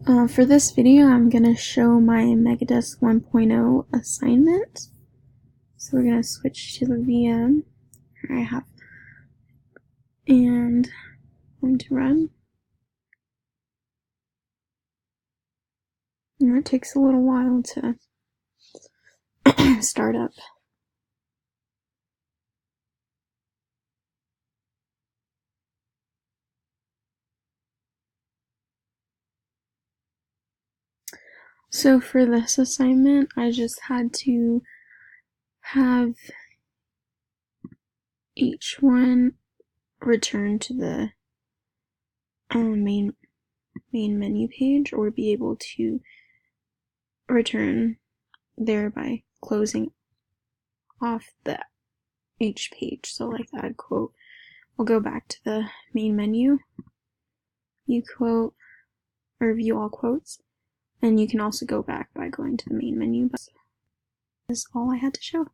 For this video, I'm going to show my MegaDesk 1.0 assignment. So we're going to switch to the VM. Here I have, and I'm going to run. And it takes a little while to start up. So for this assignment, I just had to have each one return to the main menu page, or be able to return there by closing off each page. So like the add quote, we'll go back to the main menu, view quote, or view all quotes, and you can also go back by going to the main menu. But that's all I had to show.